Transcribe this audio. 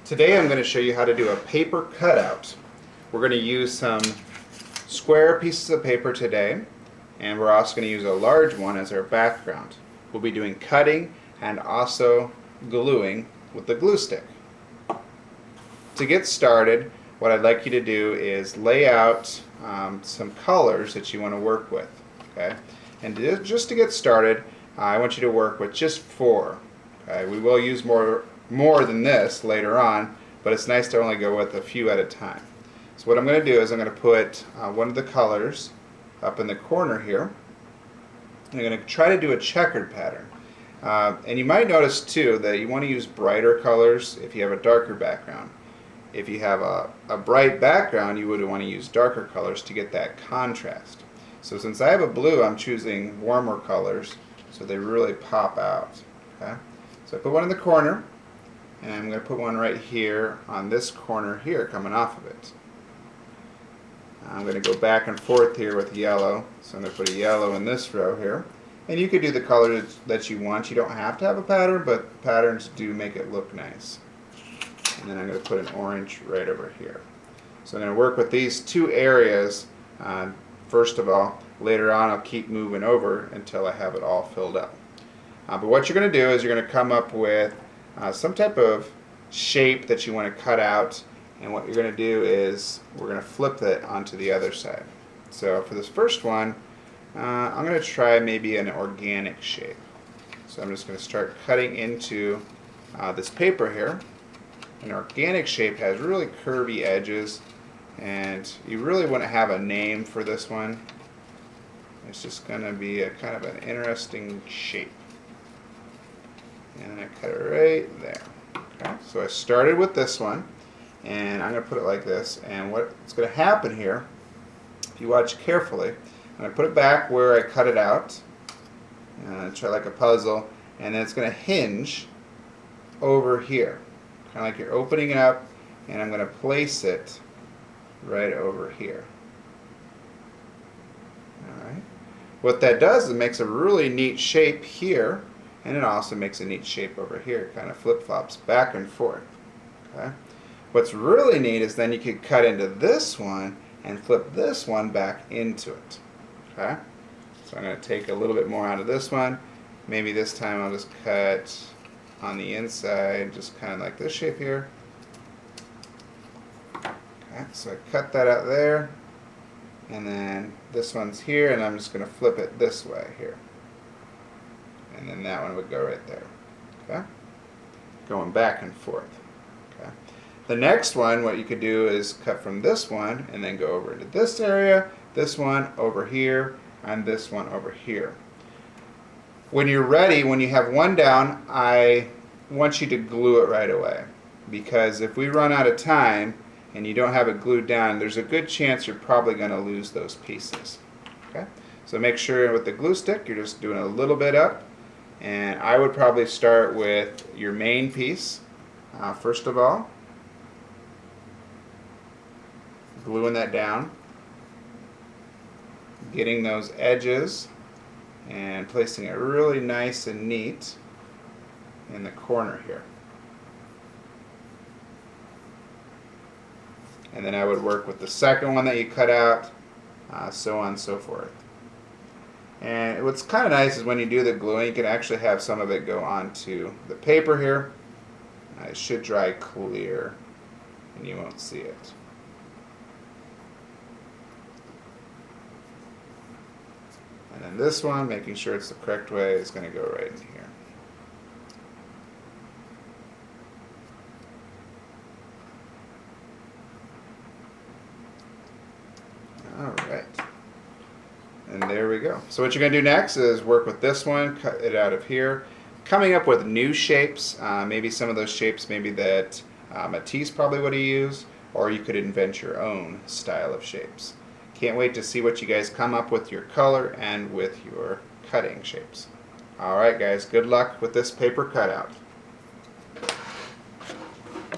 Today I'm going to show you how to do a paper cutout. We're going to use some square pieces of paper today, and we're also going to use a large one as our background. We'll be doing cutting and also gluing with the glue stick. To get started, what I'd like you to do is lay out some colors that you want to work with. Okay? And just to get started, I want you to work with just 4. Okay? We will use more than this later on, but it's nice to only go with a few at a time. So what I'm going to do is I'm going to put one of the colors up in the corner here. I'm going to try to do a checkered pattern. And you might notice too that you want to use brighter colors if you have a darker background. If you have a bright background, you would want to use darker colors to get that contrast. So since I have a blue, I'm choosing warmer colors so they really pop out. Okay? So I put one in the corner, and I'm going to put one right here on this corner here coming off of it. I'm going to go back and forth here with yellow, so I'm going to put a yellow in this row here. And you could do the color that you want. You don't have to have a pattern, but patterns do make it look nice. And then I'm going to put an orange right over here. So I'm going to work with these 2 areas first of all. Later on I'll keep moving over until I have it all filled up. But what you're going to do is you're going to come up with some type of shape that you want to cut out, and what you're going to do is we're going to flip it onto the other side. So for this first one, I'm going to try maybe an organic shape. So I'm just going to start cutting into this paper here. An organic shape has really curvy edges, and you really want to have a name for this one. It's just going to be a kind of an interesting shape. And I cut it right there. Okay, so I started with this one, and I'm going to put it like this. And what's going to happen here, if you watch carefully, I'm going to put it back where I cut it out, try like a puzzle, and then it's going to hinge over here, kind of like you're opening it up, and I'm going to place it right over here. All right. What that does is it makes a really neat shape here. And it also makes a neat shape over here. It kind of flip-flops back and forth. Okay? What's really neat is then you could cut into this one and flip this one back into it. Okay? So I'm going to take a little bit more out of this one. Maybe this time I'll just cut on the inside, just kind of like this shape here. Okay, so I cut that out there. And then this one's here, and I'm just going to flip it this way here. And then that one would go right there. Okay? Going back and forth. Okay? The next one, what you could do is cut from this one and then go over into this area, this one over here, and this one over here. When you're ready, when you have one down, I want you to glue it right away. Because if we run out of time and you don't have it glued down, there's a good chance you're probably going to lose those pieces. Okay? So make sure with the glue stick you're just doing a little bit up. And I would probably start with your main piece first of all, gluing that down, getting those edges and placing it really nice and neat in the corner here. And then I would work with the second one that you cut out, so on and so forth. And what's kind of nice is when you do the gluing, you can actually have some of it go onto the paper here. It should dry clear and you won't see it. And then this one, making sure it's the correct way, is going to go right in here. Alright. And there we go. So what you're going to do next is work with this one, cut it out of here, coming up with new shapes, maybe some of those shapes maybe that Matisse probably would have used, or you could invent your own style of shapes. Can't wait to see what you guys come up with your color and with your cutting shapes. Alright guys, good luck with this paper cutout.